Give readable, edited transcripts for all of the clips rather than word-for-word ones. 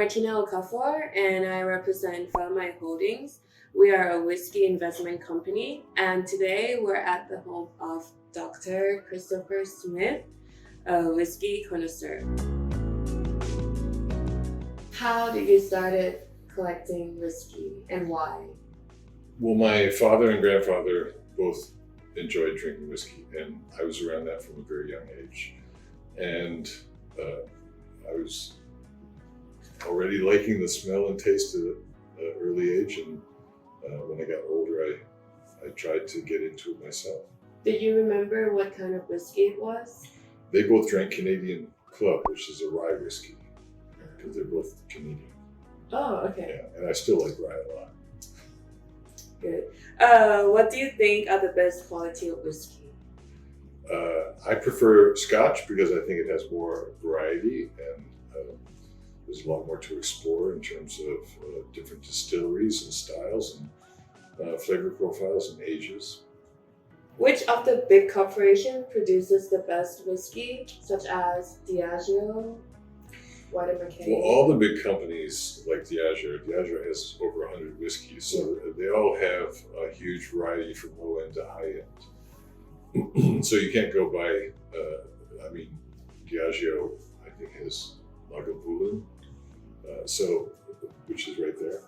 Martina Okafor, and I represent Farmai Holdings. We are a whiskey investment company, and today we're at the home of Dr. Christopher Smith, a whiskey connoisseur. How did you started collecting whiskey and why? Well, my father and grandfather both enjoyed drinking whiskey, and I was around that from a very young age. And I was already liking the smell and taste at an early age, and when I got older, I tried to get into it myself. Did you remember what kind of whiskey it was? They both drank Canadian Club, which is a rye whiskey, because they're both Canadian. Oh, okay. Yeah, and I still like rye a lot. Good. What do you think are the best quality of whiskey? I prefer Scotch because I think it has more variety and there's a lot more to explore in terms of different distilleries and styles and flavor profiles and ages. Which of the big corporations produces the best whiskey, such as Diageo, White & McKay? Well, all the big companies like Diageo has over 100 whiskeys, so they all have a huge variety from low end to high end. So you can't go by, Diageo, I think, has Lagavulin, which is right there.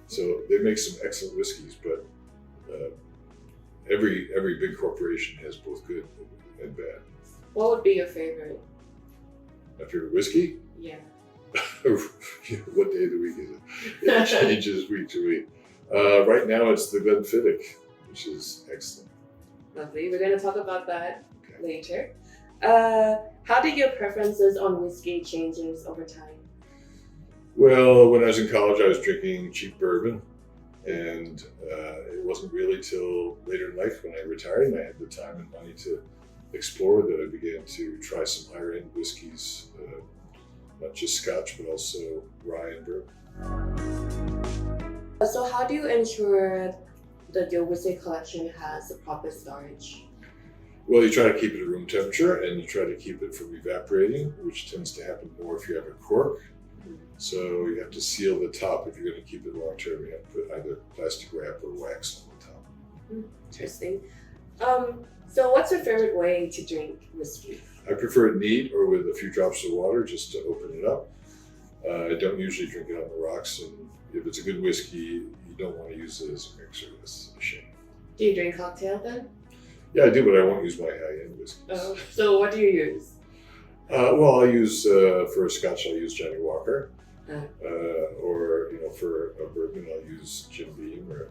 So they make some excellent whiskeys, but every big corporation has both good and bad. What would be your favorite? My favorite whiskey? Yeah. What day of the week is it? It changes week to week. Right now it's the Glenfiddich, which is excellent. Lovely. We're going to talk about that later. How did your preferences on whiskey changes over time? Well, when I was in college, I was drinking cheap bourbon, and it wasn't really till later in life when I retired and I had the time and money to explore that I began to try some higher end whiskeys, not just Scotch, but also rye and bourbon. So how do you ensure that your whiskey collection has a proper storage? Well, you try to keep it at room temperature and you try to keep it from evaporating, which tends to happen more if you have a cork. So you have to seal the top if you're going to keep it long term. You have to put either plastic wrap or wax on the top. Interesting. So what's your favorite way to drink whiskey? I prefer it neat or with a few drops of water just to open it up. I don't usually drink it on the rocks, and if it's a good whiskey, you don't want to use it as a mixer. That's a shame. Do you drink cocktail then? Yeah, I do, but I won't use my high-end whiskeys. Oh, so what do you use? Well, I'll use, for a Scotch, I'll use Johnny Walker. Or, for a bourbon, I'll use Jim Beam or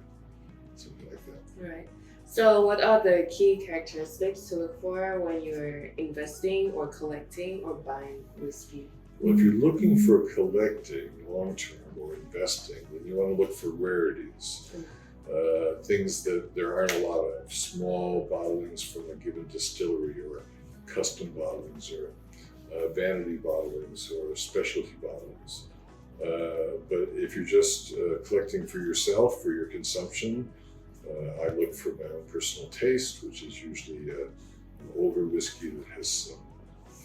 something like that. Right. So what are the key characteristics to look for when you're investing or collecting or buying whiskey? Well, if you're looking for collecting long-term or investing, then you want to look for rarities. Things that there aren't a lot of, small bottlings from a given distillery or custom bottlings or vanity bottlings or specialty bottlings. But if you're just collecting for yourself, for your consumption, I look for my own personal taste, which is usually an older whiskey that has some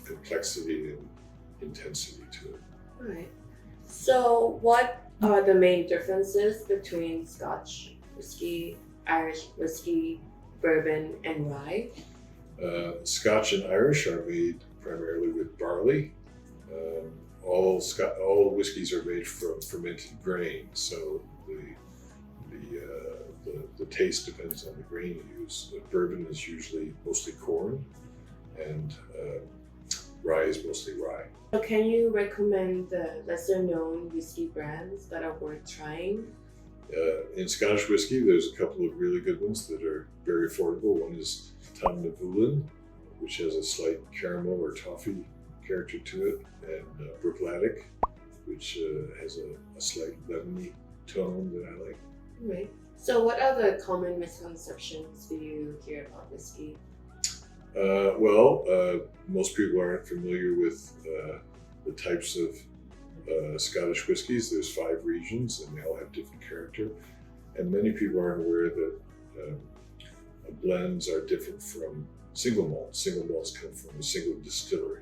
complexity and intensity to it. All right. So what are the main differences between Scotch whiskey, Irish whiskey, bourbon, and rye? Scotch and Irish are made primarily with barley. All whiskeys are made from fermented grain, so the taste depends on the grain you use. The bourbon is usually mostly corn, and rye is mostly rye. So can you recommend the lesser-known whiskey brands that are worth trying? In Scottish whiskey, there's a couple of really good ones that are very affordable. One is Tom Navulin, which has a slight caramel or toffee character to it, and Brookladdick, which has a slight lemony tone that I like. Right. So what other common misconceptions do you hear about whiskey? Most people aren't familiar with the types of Scottish whiskies. There's 5 regions and they all have different character. And many people aren't aware that blends are different from single malts. Single malts come from a single distillery.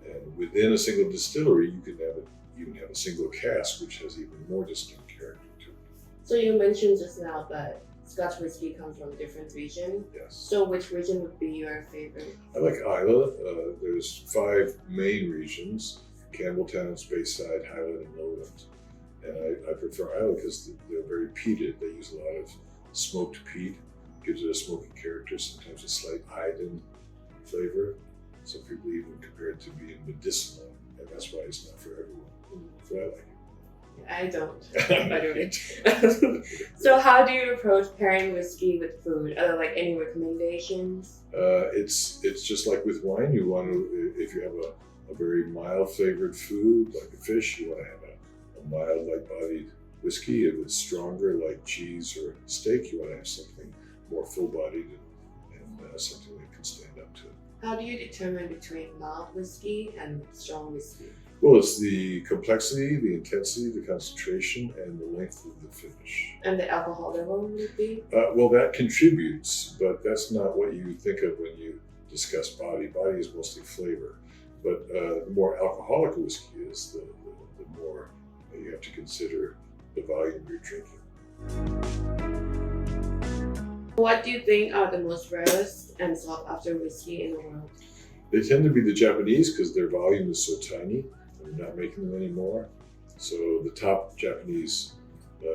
And within a single distillery, you can have even have a single cask, which has even more distinct character to it. So you mentioned just now that Scotch whiskey comes from different regions. Yes. So which region would be your favorite? I like Islay. There's 5 main regions: Campbelltown, Speyside, Highland, and Lowland. And I prefer Islay because they're very peated. They use a lot of smoked peat, gives it a smoky character, sometimes a slight iodine flavor. Some people even compare it to being medicinal, and that's why it's not for everyone. So I like it. I don't, by the way. So how do you approach pairing whiskey with food? Are there like any recommendations? It's just like with wine. You want to, if you have a very mild flavored food like a fish, you want to have a mild, light-bodied whiskey. If it's stronger, like cheese or steak, you want to have something more full-bodied and something that can stand up to it. How do you determine between mild whiskey and strong whiskey? Well, it's the complexity, the intensity, the concentration, and the length of the finish. And the alcohol level would be? Well, that contributes, but that's not what you think of when you discuss body. Body is mostly flavor. But the more alcoholic a whiskey is, the more you have to consider the volume you're drinking. What do you think are the most rarest and sought after whiskey in the world? They tend to be the Japanese because their volume is so tiny. They're not making them anymore. So the top Japanese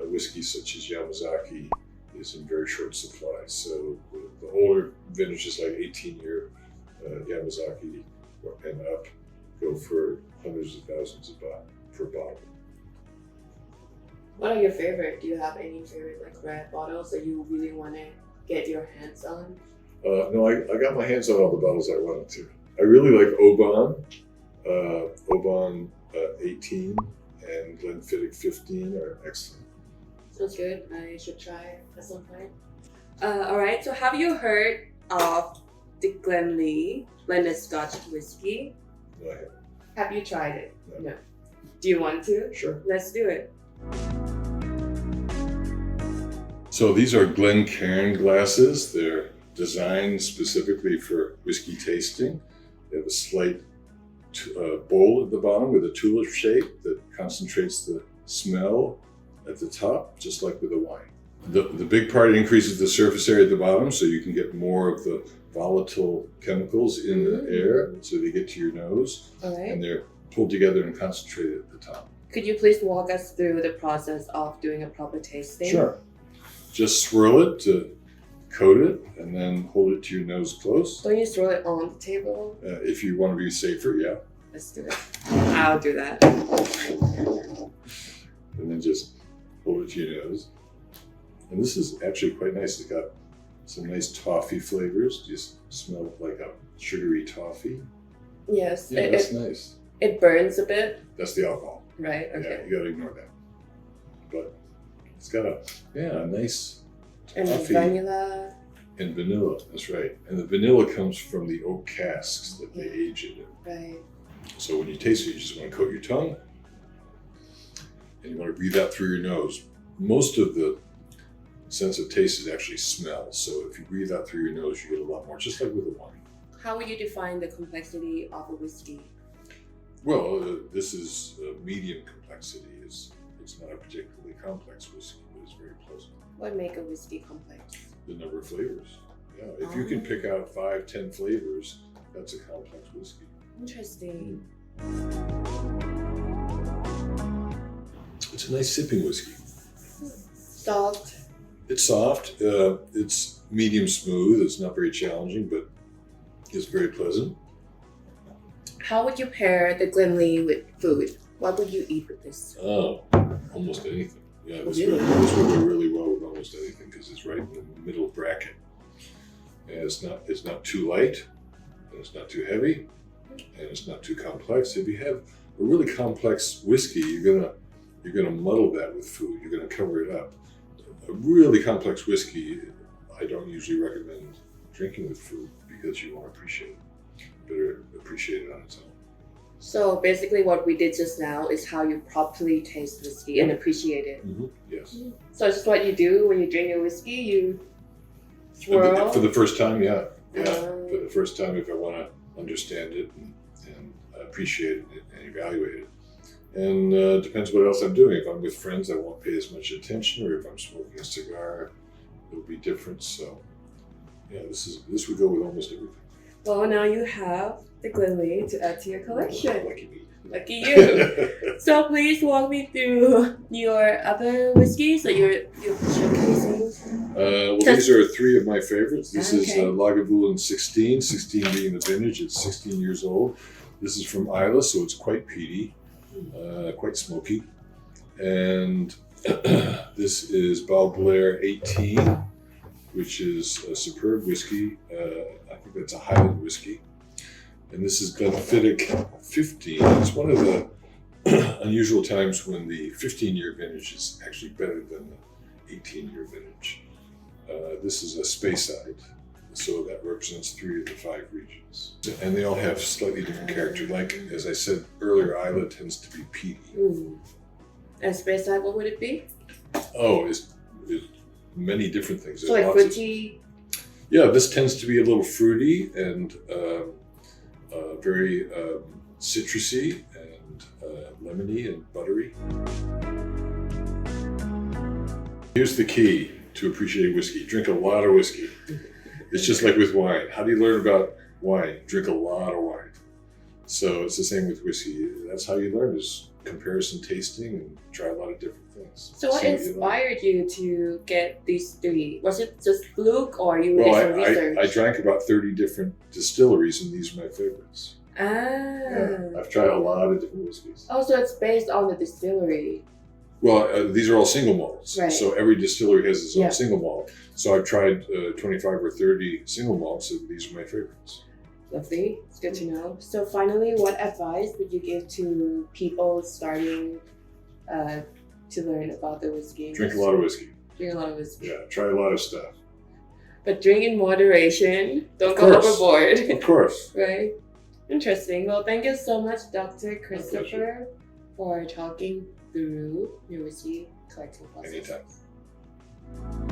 whiskey, such as Yamazaki, is in very short supply. So the older vintages, like 18-year Yamazaki and up, go for hundreds of thousands per bottle. What are your favorite? Do you have any favorite like red bottles that you really want to get your hands on? No, I got my hands on all the bottles I wanted to. I really like Oban 18 and Glenfiddich 15 are excellent. Sounds good. I should try at some point. All right. So have you heard of the Glenlee blended Scotch whiskey? No, I haven't. Have you tried it? No. Do you want to? Sure. Let's do it. So these are Glencairn glasses. They're designed specifically for whiskey tasting. They have a slight bowl at the bottom with a tulip shape that concentrates the smell at the top, just like with a wine. The big part increases the surface area at the bottom, so you can get more of the volatile chemicals in the air, so they get to your nose. All right. And they're pulled together and concentrated at the top. Could you please walk us through the process of doing a proper tasting? Sure. Just swirl it to coat it, and then hold it to your nose close. Don't you throw it on the table? If you want to be safer, yeah. Let's do it. I'll do that. And then just hold it to your nose. And this is actually quite nice. It's got some nice toffee flavors. Just smell like a sugary toffee. Yes. Yeah, that's nice. It burns a bit. That's the alcohol. Right. Okay. Yeah, you gotta ignore that. But it's got a nice And toffee. vanilla. And vanilla, that's right. And the vanilla comes from the oak casks that they age it in. Right. So when you taste it, you just want to coat your tongue and you want to breathe out through your nose. Most of the sense of taste is actually smell. So if you breathe out through your nose, you get a lot more, just like with a wine. How would you define the complexity of a whiskey? Well, this is medium complexity. It's not a particularly complex whiskey, but it's very pleasant. What make a whiskey complex? The number of flavors. Yeah, if you can pick out 5-10 flavors, that's a complex whiskey. Interesting. It's a nice sipping whiskey. Soft. It's soft. It's medium smooth. It's not very challenging, but it's very pleasant. How would you pair the Glenlee with food? What would you eat with this? Oh, almost anything. Yeah, this Really? would go really well with almost anything because it's right in the middle bracket. And it's not too light, and it's not too heavy, and it's not too complex. If you have a really complex whiskey, you're gonna muddle that with food. You're gonna cover it up. A really complex whiskey, I don't usually recommend drinking with food because you won't appreciate it. Better appreciate it on its own. So basically what we did just now is how you properly taste whiskey and appreciate it. Mm-hmm. Yes. So it's just what you do when you drink your whiskey, you swirl. For the first time, yeah. For the first time, if I want to understand it and appreciate it and evaluate it, And depends what else I'm doing. If I'm with friends, I won't pay as much attention, or if I'm smoking a cigar, it'll be different. So, yeah, this would go with almost everything. Well, now you have the Glenley to add to your collection. Lucky me. Lucky you. So please walk me through your other whiskeys that you're showcasing. Well, these are three of my favorites. This is Okay. Lagavulin 16 being the vintage. It's 16 years old. This is from Isla, so it's quite peaty, quite smoky. And this is Balblair 18, which is a superb whiskey. I think that's a Highland whiskey. And this is Glenfiddich 15. It's one of the unusual times when the 15-year vintage is actually better than the 18-year vintage. This is a Speyside, so that represents 3 of the 5 regions. And they all have slightly different character. Like, as I said earlier, Isla tends to be peaty. And Speyside, what would it be? Oh, it's many different things. So There's like lots of- fruity? Yeah, this tends to be a little fruity and very citrusy and lemony and buttery. Here's the key to appreciate whiskey. Drink a lot of whiskey. It's just like with wine. How do you learn about wine? Drink a lot of wine. So it's the same with whiskey. That's how you learn, is comparison tasting and try a lot of different things. So what See you learn. inspired you to get these 3? Was it just fluke or you did Well, some research? I drank about 30 different distilleries, and these are my favorites. Yeah, I've tried a lot of different whiskeys. Oh, so it's based on the distillery. Well, these are all single malts. Right. So every distillery has its Yeah. own single malt. So I've tried 25 or 30 single malts, and these are my favorites. Lovely. It's good to know. So finally, what advice would you give to people starting to learn about the whiskey? Drink a lot of whiskey. Drink a lot of whiskey. Yeah, try a lot of stuff. But drink in moderation. Don't Of go course. overboard. Of course. Right? Interesting. Well, thank you so much, Dr. pleasure. Christopher, for talking through your whiskey collecting process. Anytime.